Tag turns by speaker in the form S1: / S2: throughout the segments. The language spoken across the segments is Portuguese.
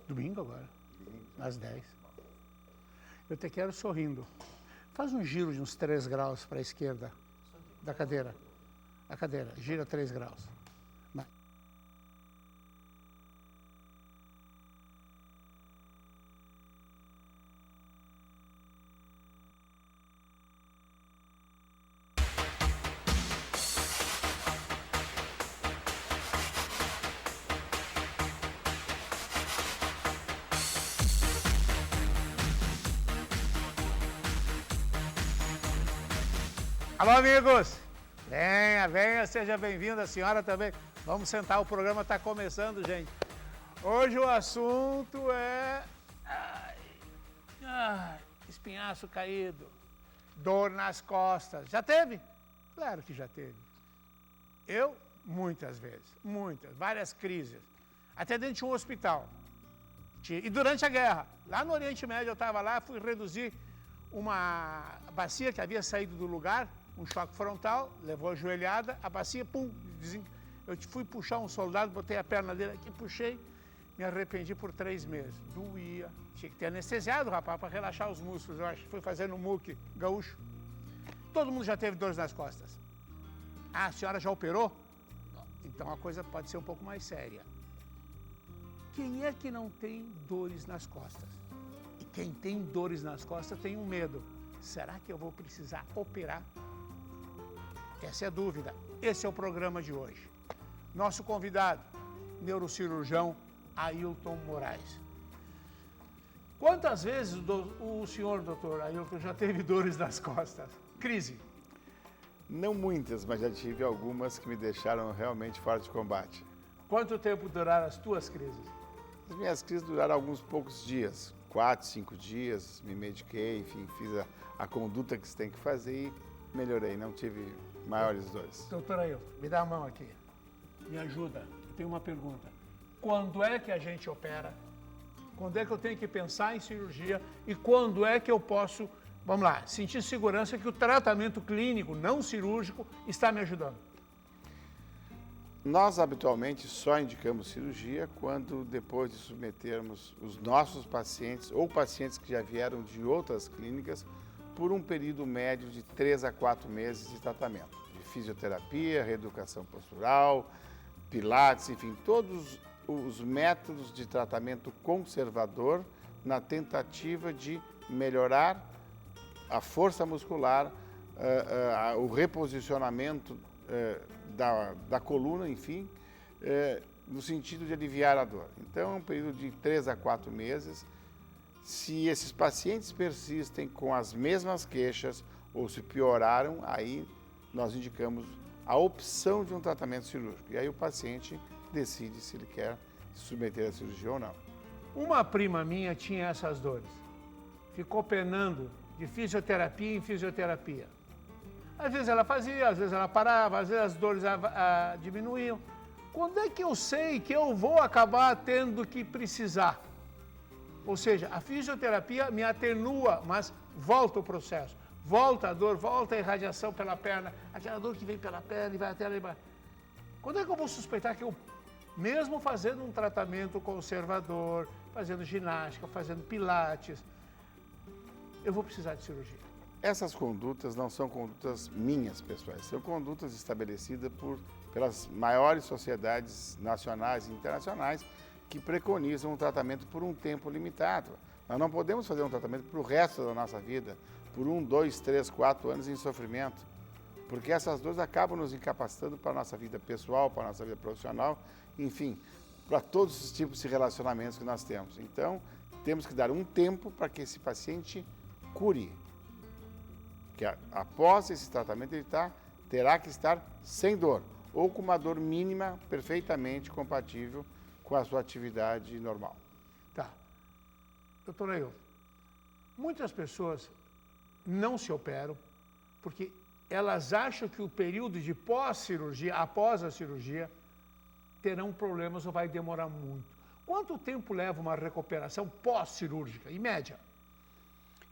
S1: Domingo agora, às 10. Eu te quero sorrindo. Faz um giro de uns 3 graus para a esquerda da cadeira. A cadeira, gira 3 graus. Vai. Alô, amigos! Venha, venha, seja bem-vinda, a senhora também. Vamos sentar, o programa está começando, gente. Hoje o assunto é... espinhaço caído, dor nas costas. Já teve? Claro que já teve. Eu, muitas vezes, várias crises. Até dentro de um hospital. E durante a guerra, lá no Oriente Médio, eu estava lá, fui reduzir uma bacia que havia saído do lugar, um choque frontal, levou a joelhada, a bacia, pum, eu fui puxar um soldado, botei a perna dele aqui, puxei, me arrependi por 3 meses. Doía, tinha que ter anestesiado, rapaz, para relaxar os músculos, eu acho. Fui fazendo um muque gaúcho. Todo mundo já teve dores nas costas. Ah, a senhora já operou? Não. Então a coisa pode ser um pouco mais séria. Quem é que não tem dores nas costas? E quem tem dores nas costas tem um medo. Será que eu vou precisar operar? Essa é a dúvida. Esse é o programa de hoje. Nosso convidado, neurocirurgião Ailton Moraes. Quantas vezes o senhor, doutor Ailton, já teve dores nas costas? Crise?
S2: Não muitas, mas já tive algumas que me deixaram realmente fora de combate.
S1: Quanto tempo duraram as tuas crises?
S2: As minhas crises duraram alguns poucos dias, 4, 5 dias, me mediquei, enfim, fiz a conduta que se tem que fazer e melhorei, não tive maiores dores.
S1: Doutor Ailton, me dá a mão aqui, me ajuda, eu tenho uma pergunta. Quando é que a gente opera? Quando é que eu tenho que pensar em cirurgia? E quando é que eu posso, vamos lá, sentir segurança que o tratamento clínico, não cirúrgico, está me ajudando?
S2: Nós, habitualmente, só indicamos cirurgia quando, depois de submetermos os nossos pacientes ou pacientes que já vieram de outras clínicas, por um período médio de 3 a 4 meses de tratamento. De fisioterapia, reeducação postural, pilates, enfim, todos os métodos de tratamento conservador na tentativa de melhorar a força muscular, o reposicionamento da coluna, enfim, no sentido de aliviar a dor. Então, é um período de 3 a 4 meses. Se esses pacientes persistem com as mesmas queixas ou se pioraram, aí nós indicamos a opção de um tratamento cirúrgico. E aí o paciente decide se ele quer se submeter à cirurgia ou não.
S1: Uma prima minha tinha essas dores. Ficou penando de fisioterapia em fisioterapia. Às vezes ela fazia, às vezes ela parava, às vezes as dores diminuíam. Quando é que eu sei que eu vou acabar tendo que precisar? Ou seja, a fisioterapia me atenua, mas volta o processo. Volta a dor, volta a irradiação pela perna, aquela dor que vem pela perna e vai até lá embaixo. Quando é que eu vou suspeitar que eu, mesmo fazendo um tratamento conservador, fazendo ginástica, fazendo pilates, eu vou precisar de cirurgia?
S2: Essas condutas não são condutas minhas, pessoais, são condutas estabelecidas pelas maiores sociedades nacionais e internacionais que preconizam um tratamento por um tempo limitado. Nós não podemos fazer um tratamento para o resto da nossa vida, por 1, 2, 3, 4 anos em sofrimento, porque essas dores acabam nos incapacitando para a nossa vida pessoal, para a nossa vida profissional, enfim, para todos os tipos de relacionamentos que nós temos. Então, temos que dar um tempo para que esse paciente cure. Que após esse tratamento ele terá que estar sem dor, ou com uma dor mínima perfeitamente compatível com a sua atividade normal.
S1: Tá. Doutor Ailton, muitas pessoas não se operam porque elas acham que o período de pós-cirurgia, após a cirurgia, terão problemas ou vai demorar muito. Quanto tempo leva uma recuperação pós-cirúrgica, em média?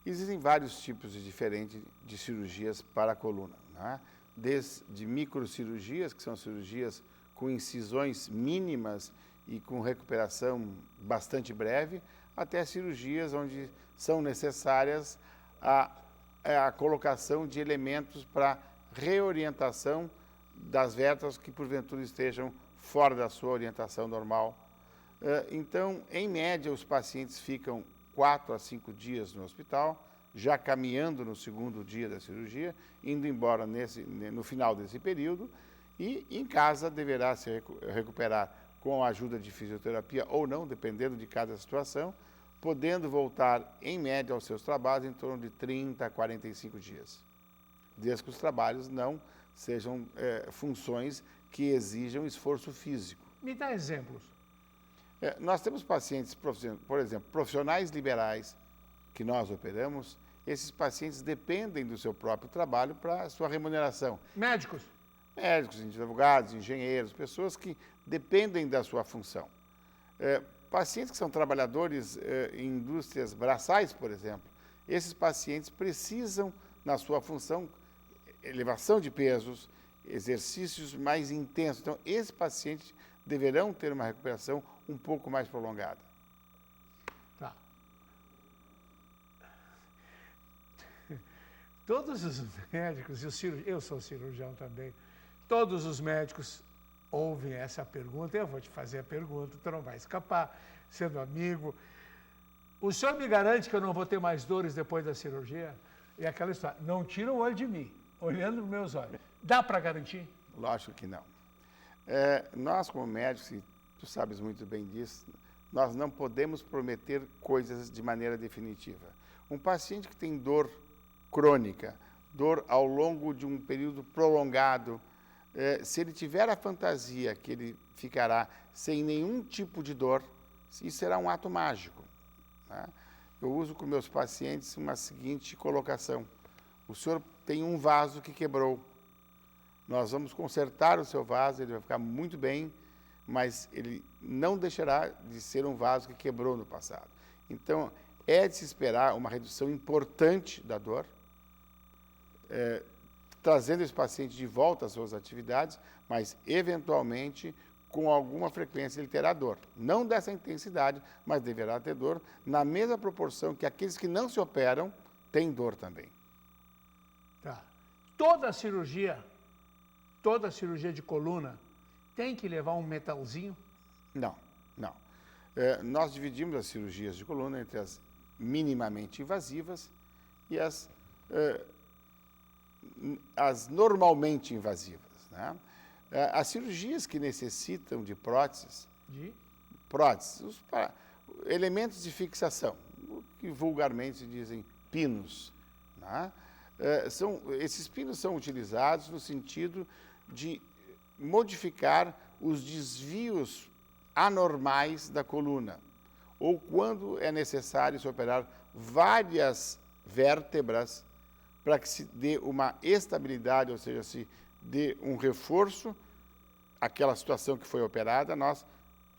S2: Existem vários tipos diferentes de cirurgias para a coluna, né? Desde microcirurgias, que são cirurgias com incisões mínimas e com recuperação bastante breve, até cirurgias onde são necessárias a colocação de elementos para reorientação das vértebras que porventura estejam fora da sua orientação normal. Então, em média, os pacientes ficam 4 a 5 dias no hospital, já caminhando no segundo dia da cirurgia, indo embora no final desse período, e em casa deverá se recuperar com a ajuda de fisioterapia ou não, dependendo de cada situação, podendo voltar, em média, aos seus trabalhos em torno de 30 a 45 dias, desde que os trabalhos não sejam funções que exijam esforço físico.
S1: Me dá exemplos.
S2: Nós temos pacientes, por exemplo, profissionais liberais que nós operamos, esses pacientes dependem do seu próprio trabalho para a sua remuneração.
S1: Médicos?
S2: Médicos, advogados, engenheiros, pessoas que dependem da sua função. Pacientes que são trabalhadores em indústrias braçais, por exemplo, esses pacientes precisam, na sua função, elevação de pesos, exercícios mais intensos. Então, esses pacientes deverão ter uma recuperação um pouco mais prolongada.
S1: Tá. Todos os médicos, eu sou cirurgião também, todos os médicos ouvem essa pergunta, eu vou te fazer a pergunta, tu não vai escapar, sendo amigo. O senhor me garante que eu não vou ter mais dores depois da cirurgia? E aquela história, não tira o olho de mim, olhando nos meus olhos. Dá para garantir?
S2: Lógico que não. Nós, como médicos, e tu sabes muito bem disso, nós não podemos prometer coisas de maneira definitiva. Um paciente que tem dor crônica, dor ao longo de um período prolongado, se ele tiver a fantasia que ele ficará sem nenhum tipo de dor, isso será um ato mágico. Né? Eu uso com meus pacientes uma seguinte colocação. O senhor tem um vaso que quebrou. Nós vamos consertar o seu vaso, ele vai ficar muito bem, mas ele não deixará de ser um vaso que quebrou no passado. Então, é de se esperar uma redução importante da dor, trazendo esse paciente de volta às suas atividades, mas, eventualmente, com alguma frequência ele terá dor. Não dessa intensidade, mas deverá ter dor, na mesma proporção que aqueles que não se operam têm dor também.
S1: Tá. Toda cirurgia de coluna tem que levar um metalzinho?
S2: Não. Nós dividimos as cirurgias de coluna entre as minimamente invasivas e as normalmente invasivas. Né? As cirurgias que necessitam de próteses, elementos de fixação, o que vulgarmente se dizem pinos. Né? Esses pinos são utilizados no sentido de modificar os desvios anormais da coluna, ou quando é necessário se operar várias vértebras para que se dê uma estabilidade, ou seja, se dê um reforço àquela situação que foi operada, nós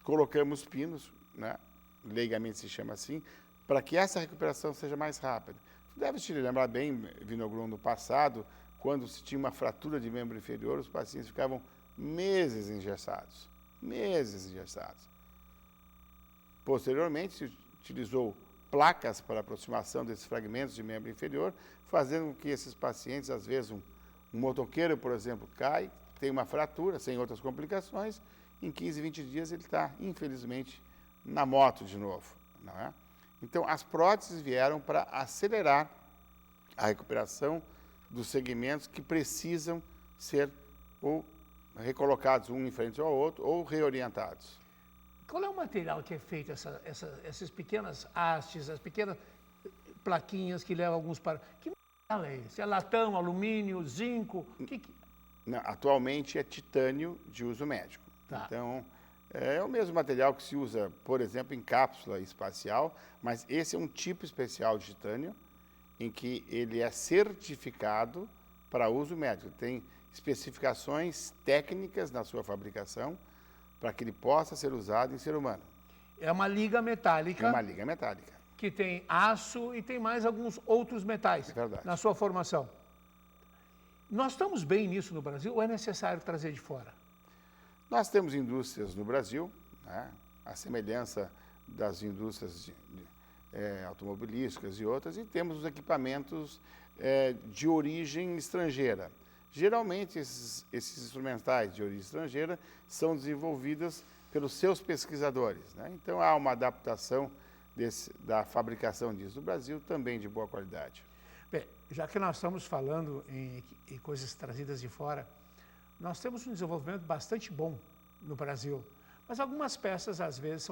S2: colocamos pinos, né, leigamente se chama assim, para que essa recuperação seja mais rápida. Tu deves te lembrar bem, Vinogron, no passado, quando se tinha uma fratura de membro inferior, os pacientes ficavam meses engessados. Posteriormente, se utilizou placas para aproximação desses fragmentos de membro inferior, fazendo com que esses pacientes, às vezes, um motoqueiro, por exemplo, cai, tem uma fratura, sem outras complicações, em 15, 20 dias ele está, infelizmente, na moto de novo. Não é? Então, as próteses vieram para acelerar a recuperação dos segmentos que precisam ser ou recolocados um em frente ao outro ou reorientados.
S1: Qual é o material que é feito, essas pequenas hastes, as pequenas plaquinhas que levam alguns para... Que material é esse? É latão, alumínio, zinco?
S2: Não, atualmente é titânio de uso médico. Tá. Então, é o mesmo material que se usa, por exemplo, em cápsula espacial, mas esse é um tipo especial de titânio, em que ele é certificado para uso médico. Tem especificações técnicas na sua fabricação para que ele possa ser usado em ser humano.
S1: É uma liga metálica.
S2: É uma liga metálica.
S1: Que tem aço e tem mais alguns outros metais na sua formação. Nós estamos bem nisso no Brasil ou é necessário trazer de fora?
S2: Nós temos indústrias no Brasil, né? A semelhança das indústrias automobilísticas e outras, e temos os equipamentos de origem estrangeira. Geralmente, esses instrumentais de origem estrangeira são desenvolvidos pelos seus pesquisadores, né? Então, há uma adaptação da fabricação disso no Brasil, também de boa qualidade.
S1: Bem, já que nós estamos falando em coisas trazidas de fora, nós temos um desenvolvimento bastante bom no Brasil, mas algumas peças, às vezes,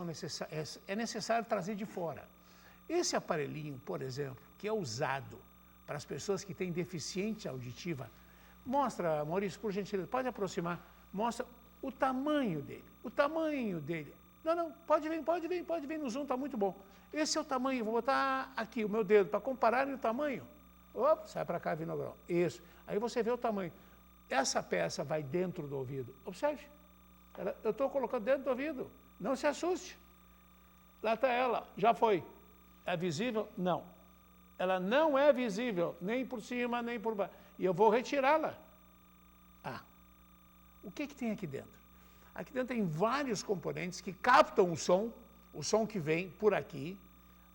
S1: é necessário trazer de fora. Esse aparelhinho, por exemplo, que é usado para as pessoas que têm deficiência auditiva, mostra, Maurício, por gentileza, pode aproximar, mostra o tamanho dele, Não, pode vir no zoom, está muito bom. Esse é o tamanho, vou botar aqui o meu dedo para compararem o tamanho. Opa, sai para cá, vinogrão. Isso. Aí você vê o tamanho. Essa peça vai dentro do ouvido. Observe. Eu estou colocando dentro do ouvido. Não se assuste. Lá está ela. Já foi. É visível? Não. Ela não é visível, nem por cima, nem por baixo. E eu vou retirá-la. O que tem aqui dentro? Aqui dentro tem vários componentes que captam o som que vem por aqui,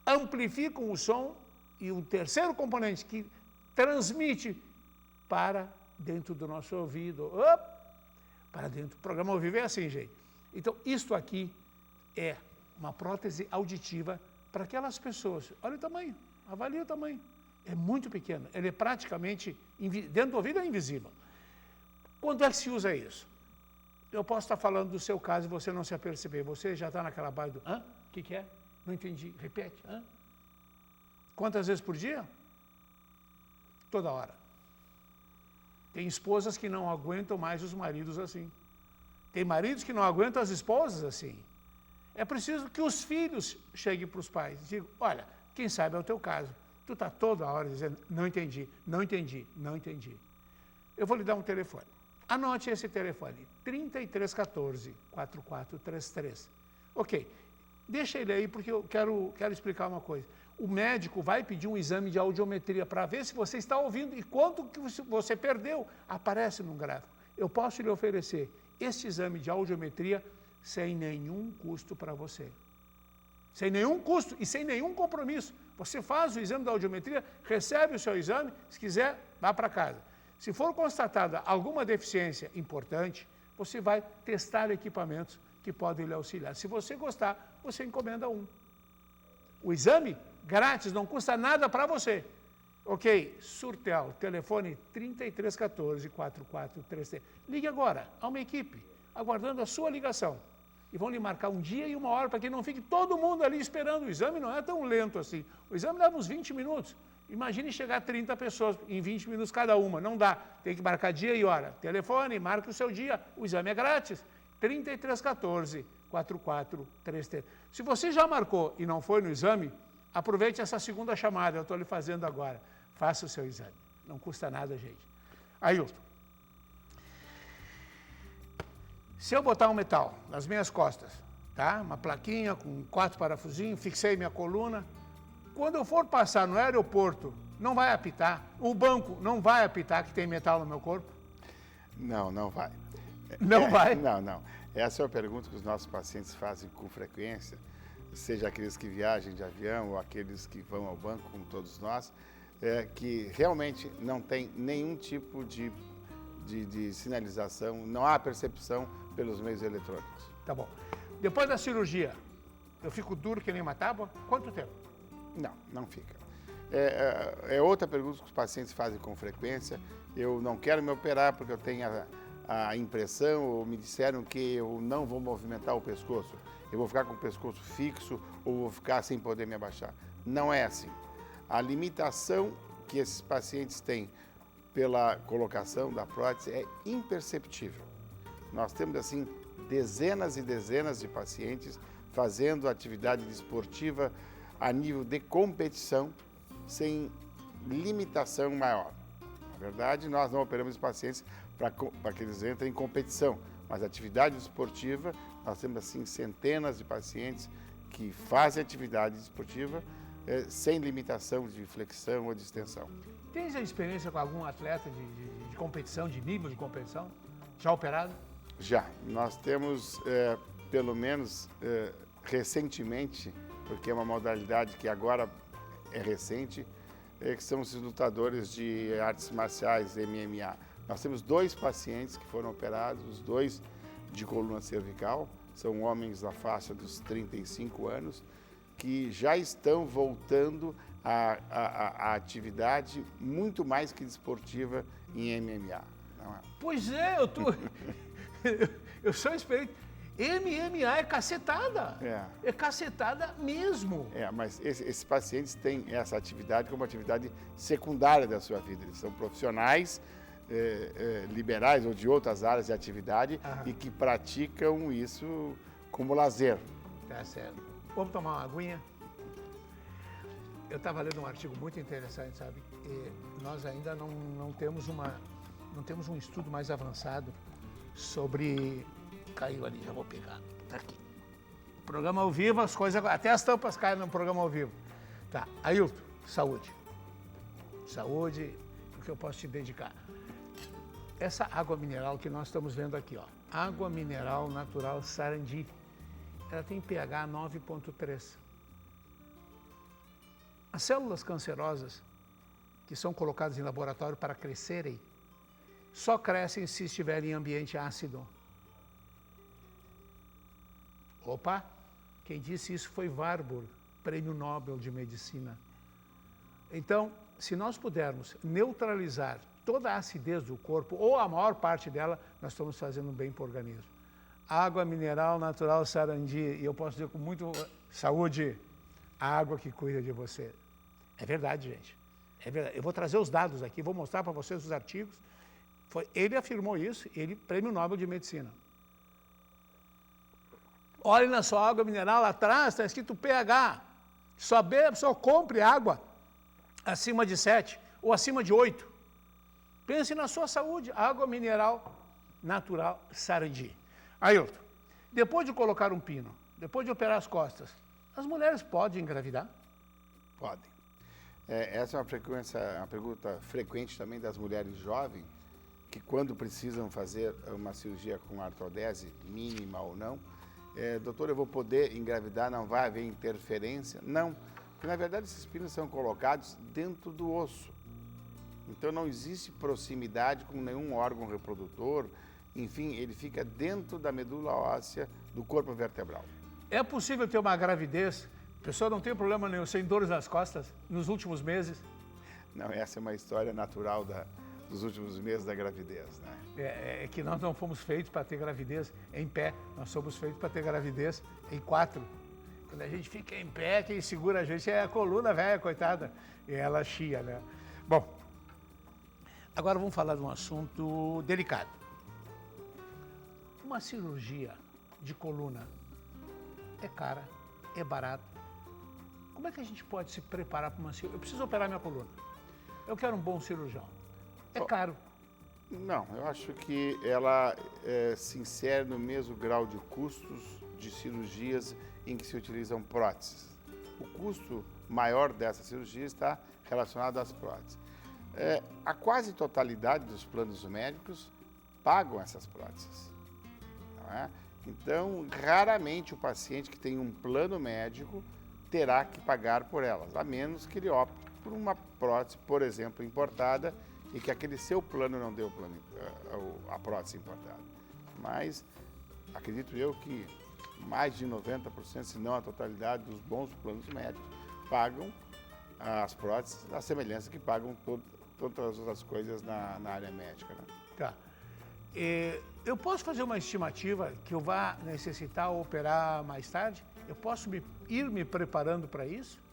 S1: amplificam o som, e o terceiro componente que transmite para dentro do nosso ouvido. Para dentro. O programa ao vivo é assim, gente. Então, isto aqui é uma prótese auditiva para aquelas pessoas. Olha o tamanho, avalie o tamanho. É muito pequeno, ele é praticamente, dentro do ouvido é invisível. Quando é que se usa isso? Eu posso estar falando do seu caso e você não se aperceber. Você já está naquela base do, o que é? Não entendi, repete. Quantas vezes por dia? Toda hora. Tem esposas que não aguentam mais os maridos assim. Tem maridos que não aguentam as esposas assim. É preciso que os filhos cheguem para os pais e digam, olha, quem sabe é o teu caso. Tu está toda hora dizendo, não entendi. Eu vou lhe dar um telefone. Anote esse telefone, 3314-4433. Ok, deixa ele aí porque eu quero explicar uma coisa. O médico vai pedir um exame de audiometria para ver se você está ouvindo e quanto que você perdeu, aparece num gráfico. Eu posso lhe oferecer esse exame de audiometria sem nenhum custo para você. Sem nenhum custo e sem nenhum compromisso. Você faz o exame da audiometria, recebe o seu exame, se quiser, vá para casa. Se for constatada alguma deficiência importante, você vai testar equipamentos que podem lhe auxiliar. Se você gostar, você encomenda um. O exame, grátis, não custa nada para você. Ok, Surtel, telefone 3314-4433. Ligue agora a uma equipe, aguardando a sua ligação. E vão lhe marcar um dia e uma hora para que não fique todo mundo ali esperando. O exame não é tão lento assim. O exame leva uns 20 minutos. Imagine chegar a 30 pessoas em 20 minutos cada uma. Não dá. Tem que marcar dia e hora. Telefone, marque o seu dia. O exame é grátis. 3314-4433. Se você já marcou e não foi no exame, aproveite essa segunda chamada. Eu estou lhe fazendo agora. Faça o seu exame. Não custa nada, gente. Ailton. Se eu botar um metal nas minhas costas, tá? Uma plaquinha com 4 parafusinhos, fixei minha coluna. Quando eu for passar no aeroporto, não vai apitar. O banco não vai apitar que tem metal no meu corpo?
S2: Não vai.
S1: Não vai?
S2: Não. Essa é uma pergunta que os nossos pacientes fazem com frequência, seja aqueles que viajam de avião ou aqueles que vão ao banco, como todos nós, que realmente não tem nenhum tipo de sinalização, não há percepção pelos meios eletrônicos.
S1: Tá bom. Depois da cirurgia, eu fico duro que nem uma tábua? Quanto tempo?
S2: Não fica. É outra pergunta que os pacientes fazem com frequência. Eu não quero me operar porque eu tenho a impressão, ou me disseram que eu não vou movimentar o pescoço. Eu vou ficar com o pescoço fixo ou vou ficar sem poder me abaixar. Não é assim. A limitação que esses pacientes têm pela colocação da prótese é imperceptível. Nós temos, assim, dezenas e dezenas de pacientes fazendo atividade desportiva a nível de competição, sem limitação maior. Na verdade, nós não operamos os pacientes para que eles entrem em competição, mas atividade esportiva, nós temos assim centenas de pacientes que fazem atividade esportiva sem limitação de flexão ou de extensão.
S1: Tem já experiência com algum atleta de competição, de nível de competição? Já operado?
S2: Já. Nós temos pelo menos recentemente, porque é uma modalidade que agora é recente, que são esses lutadores de artes marciais, MMA. Nós temos 2 pacientes que foram operados, os 2 de coluna cervical, são homens da faixa dos 35 anos, que já estão voltando à atividade muito mais que desportiva em MMA. Não é?
S1: Pois é, eu sou experiente. MMA é cacetada. É cacetada mesmo.
S2: Mas esses pacientes têm essa atividade como atividade secundária da sua vida. Eles são profissionais liberais ou de outras áreas de atividade e que praticam isso como lazer.
S1: Tá certo. Vamos tomar uma aguinha? Eu estava lendo um artigo muito interessante, sabe? E nós ainda não temos um estudo mais avançado sobre... Caiu ali, já vou pegar. Tá aqui. Programa ao vivo, as coisas... Até as tampas caem no programa ao vivo. Tá. Ailton, saúde. Saúde, o que eu posso te dedicar? Essa água mineral que nós estamos vendo aqui, ó. Água mineral natural Sarandi. Ela tem pH 9,3. As células cancerosas que são colocadas em laboratório para crescerem, só crescem se estiverem em ambiente ácido. Opa, quem disse isso foi Warburg, Prêmio Nobel de Medicina. Então, se nós pudermos neutralizar toda a acidez do corpo, ou a maior parte dela, nós estamos fazendo bem para o organismo. Água mineral natural Sarandi, e eu posso dizer com muito saúde, a água que cuida de você. É verdade, gente. É verdade. Eu vou trazer os dados aqui, vou mostrar para vocês os artigos. Ele afirmou isso, Prêmio Nobel de Medicina. Olhe na sua água mineral, lá atrás está escrito pH. Só bebe, só compre água acima de 7 ou acima de 8. Pense na sua saúde. Água mineral natural Sarandi. Ailton, depois de colocar um pino, depois de operar as costas, as mulheres podem engravidar?
S2: Podem. Essa é uma pergunta frequente também das mulheres jovens, que quando precisam fazer uma cirurgia com artrodese, mínima ou não, doutor, eu vou poder engravidar, não vai haver interferência? Não, porque na verdade esses pinos são colocados dentro do osso. Então não existe proximidade com nenhum órgão reprodutor, enfim, ele fica dentro da medula óssea do corpo vertebral.
S1: É possível ter uma gravidez? A pessoa não tem problema nenhum, sem dores nas costas, nos últimos meses?
S2: Não, essa é uma história natural dos últimos meses da gravidez, né?
S1: É que nós não fomos feitos para ter gravidez em pé, nós somos feitos para ter gravidez em 4. Quando a gente fica em pé, quem segura a gente é a coluna velha, coitada, e ela chia, né? Bom, agora vamos falar de um assunto delicado. Uma cirurgia de coluna é cara, é barata. Como é que a gente pode se preparar para uma cirurgia? Eu preciso operar minha coluna. Eu quero um bom cirurgião. É caro.
S2: Não, eu acho que ela se insere no mesmo grau de custos de cirurgias em que se utilizam próteses. O custo maior dessa cirurgia está relacionado às próteses. A quase totalidade dos planos médicos pagam essas próteses. Não é? Então, raramente o paciente que tem um plano médico terá que pagar por elas, a menos que ele opte por uma prótese, por exemplo, importada, e que aquele seu plano não deu a prótese importada. Mas acredito eu que mais de 90%, se não a totalidade dos bons planos médicos, pagam as próteses, a semelhança que pagam todas as outras coisas na área médica. Né?
S1: Tá. Eu posso fazer uma estimativa que eu vá necessitar operar mais tarde? Eu posso ir me preparando para isso?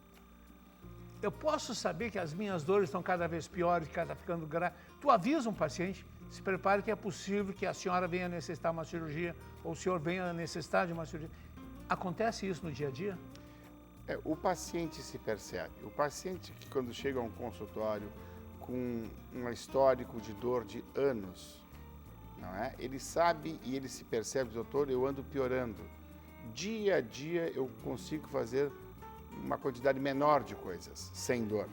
S1: Eu posso saber que as minhas dores estão cada vez piores, que está ficando grave. Tu avisa um paciente, se prepare que é possível que a senhora venha necessitar uma cirurgia ou o senhor venha necessitar de uma cirurgia. Acontece isso no dia a dia?
S2: O paciente se percebe. O paciente que quando chega a um consultório com um histórico de dor de anos, não é? Ele sabe e ele se percebe, doutor, eu ando piorando. Dia a dia eu consigo fazer uma quantidade menor de coisas, sem dor.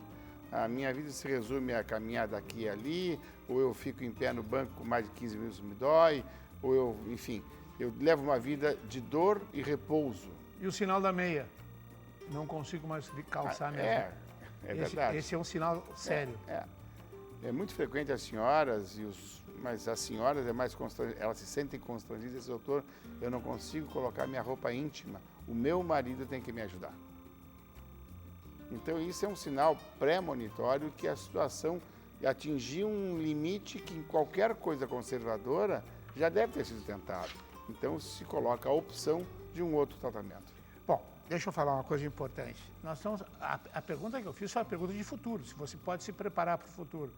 S2: A minha vida se resume a caminhar daqui e ali, ou eu fico em pé no banco com mais de 15 minutos me dói, ou eu, enfim, Eu levo uma vida de dor e repouso.
S1: E o sinal da meia? Não consigo mais calçar mesmo.
S2: É verdade.
S1: Esse é um sinal sério.
S2: É muito frequente as senhoras, mas as senhoras elas se sentem constrangidas. Dizem, doutor, eu não consigo colocar minha roupa íntima. O meu marido tem que me ajudar. Então isso é um sinal pré-monitório que a situação atingiu um limite que em qualquer coisa conservadora já deve ter sido tentado. Então se coloca a opção de um outro tratamento.
S1: Bom, deixa eu falar uma coisa importante. A pergunta que eu fiz foi a pergunta de futuro, se você pode se preparar para o futuro.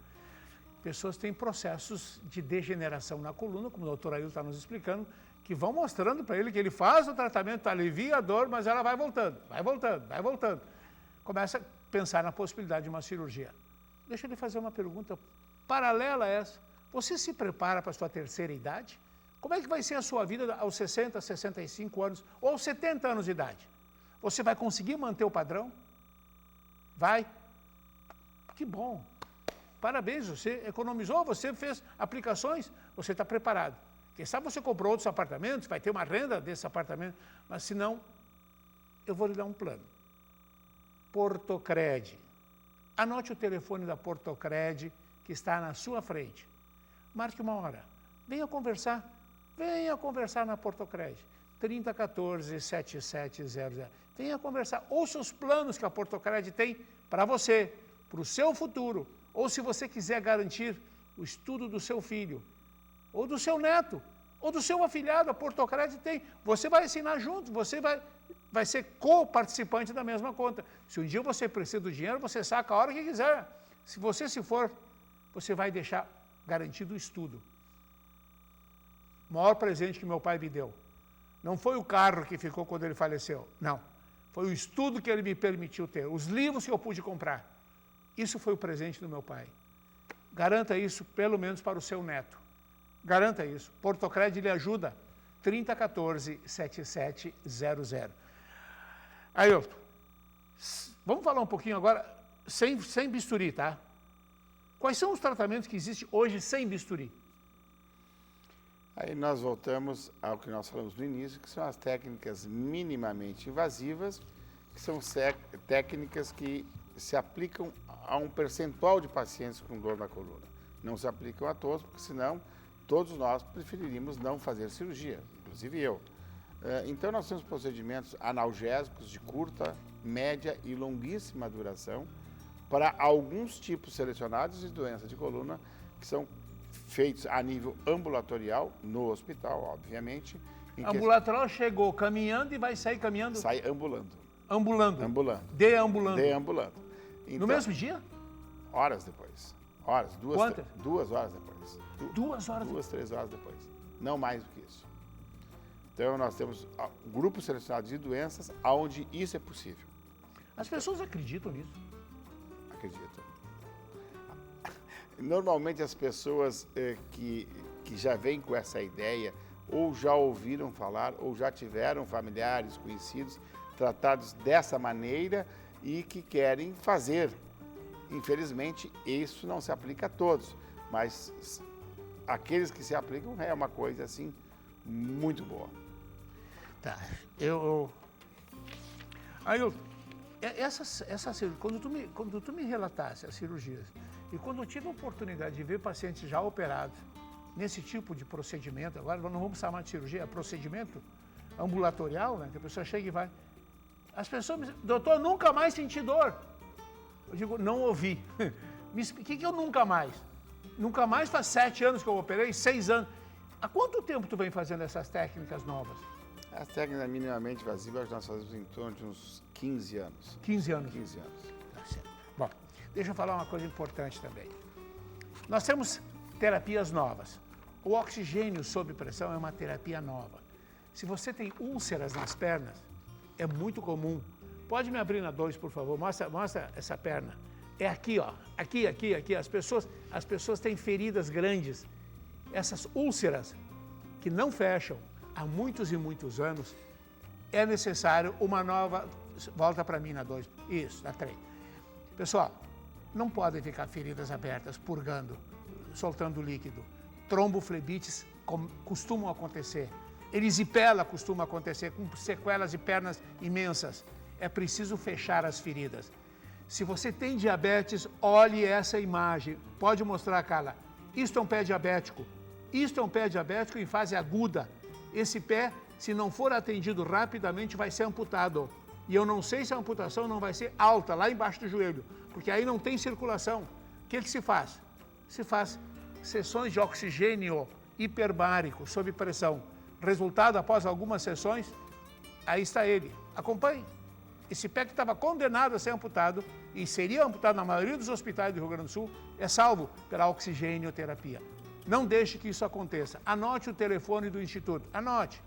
S1: Pessoas têm processos de degeneração na coluna, como o doutor Ailton está nos explicando, que vão mostrando para ele que ele faz o tratamento, alivia a dor, mas ela vai voltando, vai voltando, vai voltando. Começa a pensar na possibilidade de uma cirurgia. Deixa eu lhe fazer uma pergunta paralela a essa. Você se prepara para a sua terceira idade? Como é que vai ser a sua vida aos 60, 65 anos ou aos 70 anos de idade? Você vai conseguir manter o padrão? Vai? Que bom. Parabéns, você economizou, você fez aplicações, você está preparado. Quem sabe você comprou outros apartamentos, vai ter uma renda desse apartamento, mas se não, eu vou lhe dar um plano. Portocred. Anote o telefone da Portocred que está na sua frente. Marque uma hora. Venha conversar na Portocred. 3014-7700. Venha conversar. Ouça os planos que a Portocred tem para você, para o seu futuro. Ou se você quiser garantir o estudo do seu filho, ou do seu neto, ou do seu afilhado, a Portocred tem. Você vai assinar junto, você vai ser co-participante da mesma conta. Se um dia você precisa do dinheiro, você saca a hora que quiser. Se você se for, você vai deixar garantido o estudo. O maior presente que meu pai me deu. Não foi o carro que ficou quando ele faleceu, não. Foi o estudo que ele me permitiu ter, os livros que eu pude comprar. Isso foi o presente do meu pai. Garanta isso, pelo menos para o seu neto. Garanta isso. Portocred lhe ajuda. 3014-7700. Ailton, vamos falar um pouquinho agora, sem bisturi, tá? Quais são os tratamentos que existem hoje sem bisturi?
S2: Aí nós voltamos ao que nós falamos no início, que são as técnicas minimamente invasivas, que são técnicas que se aplicam a um percentual de pacientes com dor na coluna. Não se aplicam a todos, porque senão todos nós preferiríamos não fazer cirurgia, inclusive eu. Então nós temos procedimentos analgésicos de curta, média e longuíssima duração para alguns tipos selecionados de doença de coluna que são feitos a nível ambulatorial, no hospital, obviamente.
S1: Ambulatorial chegou caminhando e vai sair caminhando?
S2: Sai ambulando.
S1: Ambulando?
S2: Ambulando.
S1: Deambulando?
S2: Deambulando. Então,
S1: no mesmo dia?
S2: Horas depois. Horas.
S1: Quantas?
S2: 2 horas depois.
S1: 2 horas?
S2: 2, 3 horas depois. Não mais do que isso. Então, nós temos grupos selecionados de doenças onde isso é possível.
S1: As pessoas acreditam nisso?
S2: Acreditam. Normalmente, as pessoas que já vêm com essa ideia, ou já ouviram falar, ou já tiveram familiares, conhecidos, tratados dessa maneira e que querem fazer. Infelizmente, isso não se aplica a todos, mas aqueles que se aplicam é uma coisa, assim, muito boa.
S1: Tá, quando tu me relatasse as cirurgias, e quando eu tive a oportunidade de ver pacientes já operados nesse tipo de procedimento, agora não vamos chamar de cirurgia, é procedimento ambulatorial, né, que a pessoa chega e vai. As pessoas me dizem, doutor, nunca mais senti dor. Eu digo, não ouvi. O que eu nunca mais? Nunca mais faz 7 anos que eu operei, 6 anos. Há quanto tempo tu vem fazendo essas técnicas novas?
S2: As técnicas minimamente invasivas nós fazemos em torno de uns 15 anos.
S1: 15 anos?
S2: 15 anos.
S1: Tá certo. Bom, deixa eu falar uma coisa importante também. Nós temos terapias novas. O oxigênio sob pressão é uma terapia nova. Se você tem úlceras nas pernas, é muito comum. Pode me abrir na 2, por favor? Mostra essa perna. É aqui, ó. Aqui. As pessoas têm feridas grandes. Essas úlceras que não fecham há muitos e muitos anos, é necessário uma nova... Volta para mim na 2. Isso, na 3. Pessoal, não podem ficar feridas abertas, purgando, soltando líquido. Tromboflebites costumam acontecer. Erisipela costuma acontecer, com sequelas de pernas imensas. É preciso fechar as feridas. Se você tem diabetes, olhe essa imagem. Pode mostrar, Carla. Isto é um pé diabético. Isto é um pé diabético em fase aguda. Esse pé, se não for atendido rapidamente, vai ser amputado. E eu não sei se a amputação não vai ser alta, lá embaixo do joelho, porque aí não tem circulação. O que se faz? Se faz sessões de oxigênio hiperbárico, sob pressão. Resultado, após algumas sessões, aí está ele. Acompanhe. Esse pé que estava condenado a ser amputado, e seria amputado na maioria dos hospitais do Rio Grande do Sul, é salvo pela oxigênio-terapia. Não deixe que isso aconteça. Anote o telefone do Instituto. Anote.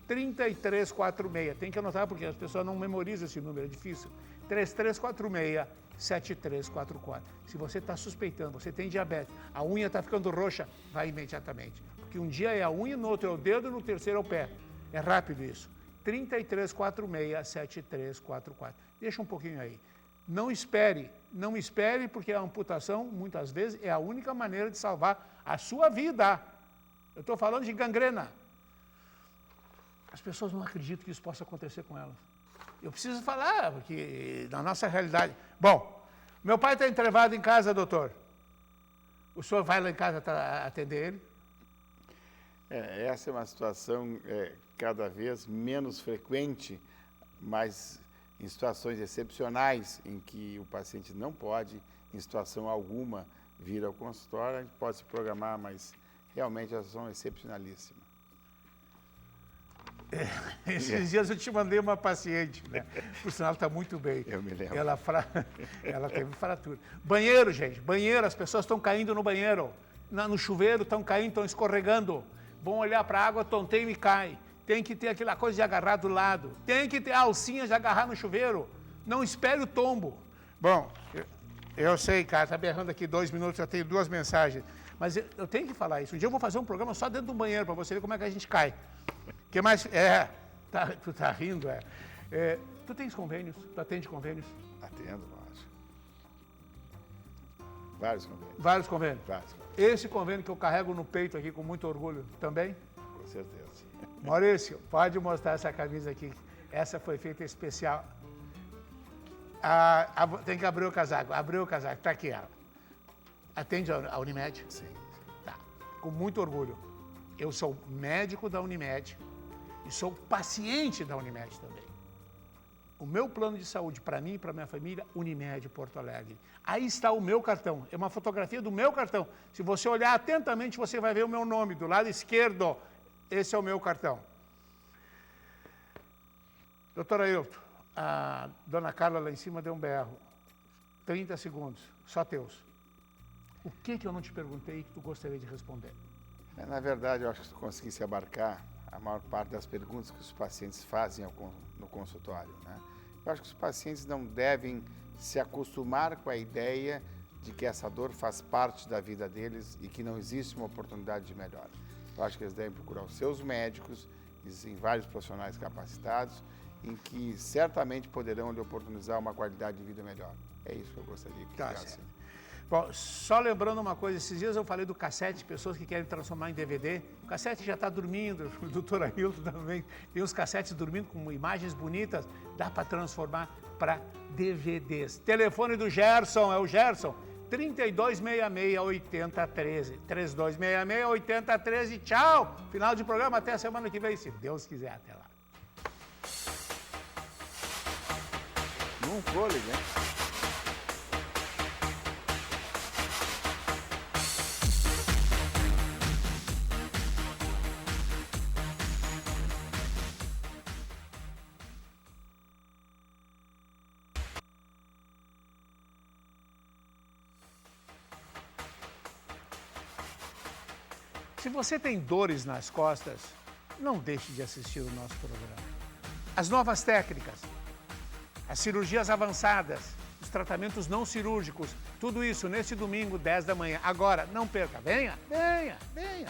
S1: 3346. Tem que anotar porque as pessoas não memorizam esse número, é difícil. 3346-7344. Se você está suspeitando, você tem diabetes, a unha está ficando roxa, vai imediatamente. Porque um dia é a unha, no outro é o dedo, no terceiro é o pé. É rápido isso. 3346-7344. Deixa um pouquinho aí. Não espere, porque a amputação, muitas vezes, é a única maneira de salvar a sua vida. Eu estou falando de gangrena. As pessoas não acreditam que isso possa acontecer com elas. Eu preciso falar, porque na nossa realidade... Bom, meu pai está entrevado em casa, doutor. O senhor vai lá em casa atender ele?
S2: Essa é uma situação cada vez menos frequente, mas em situações excepcionais em que o paciente não pode, em situação alguma, vir ao consultório, a gente pode se programar, mas realmente a situação é excepcionalíssima.
S1: Esses dias eu te mandei uma paciente, né? Por sinal, está muito bem.
S2: Eu me lembro.
S1: Ela teve fratura. Banheiro, gente, banheiro, as pessoas estão caindo no banheiro. No chuveiro estão caindo, estão escorregando. Vão olhar para a água, tonteiam e cai. Tem que ter aquela coisa de agarrar do lado. Tem que ter a alcinha de agarrar no chuveiro. Não espere o tombo. Bom, eu sei, cara, está berrando aqui 2 minutos, já tenho 2 mensagens. Mas eu tenho que falar isso. Um dia eu vou fazer um programa só dentro do banheiro, para você ver como é que a gente cai. O que mais? Tu tá rindo, tu tens convênios? Tu atende convênios?
S2: Atendo, lógico. Vários convênios.
S1: Vários convênios?
S2: Vários convênios.
S1: Esse convênio que eu carrego no peito aqui com muito orgulho, também?
S2: Com certeza.
S1: Maurício, pode mostrar essa camisa aqui. Essa foi feita especial. Tem que abrir o casaco. Abriu o casaco, está aqui ela. Atende a Unimed?
S2: Sim.
S1: Tá. Com muito orgulho. Eu sou médico da Unimed e sou paciente da Unimed também. O meu plano de saúde para mim e para minha família, Unimed Porto Alegre. Aí está o meu cartão. É uma fotografia do meu cartão. Se você olhar atentamente, você vai ver o meu nome do lado esquerdo. Esse é o meu cartão. Doutor Ailton, a dona Carla lá em cima deu um berro. 30 segundos, só teus. O que eu não te perguntei que tu gostaria de responder?
S2: Na verdade, eu acho que tu conseguisse abarcar a maior parte das perguntas que os pacientes fazem no consultório, né? Eu acho que os pacientes não devem se acostumar com a ideia de que essa dor faz parte da vida deles e que não existe uma oportunidade de melhora. Eu acho que eles devem procurar os seus médicos, existem vários profissionais capacitados, em que certamente poderão lhe oportunizar uma qualidade de vida melhor. É isso que eu gostaria que fizessem.
S1: Bom, só lembrando uma coisa, esses dias eu falei do cassete, pessoas que querem transformar em DVD. O cassete já está dormindo, o doutor Ailton também tem os cassetes dormindo com imagens bonitas, dá para transformar para DVDs. Telefone do Gerson, é o Gerson, 3266-8013. 3266-8013, tchau! Final de programa, até a semana que vem, se Deus quiser, até lá.
S2: Não fôlego, hein?
S1: Se você tem dores nas costas, não deixe de assistir o nosso programa. As novas técnicas, as cirurgias avançadas, os tratamentos não cirúrgicos, tudo isso nesse domingo, 10 da manhã. Agora, não perca, venha, venha, venha.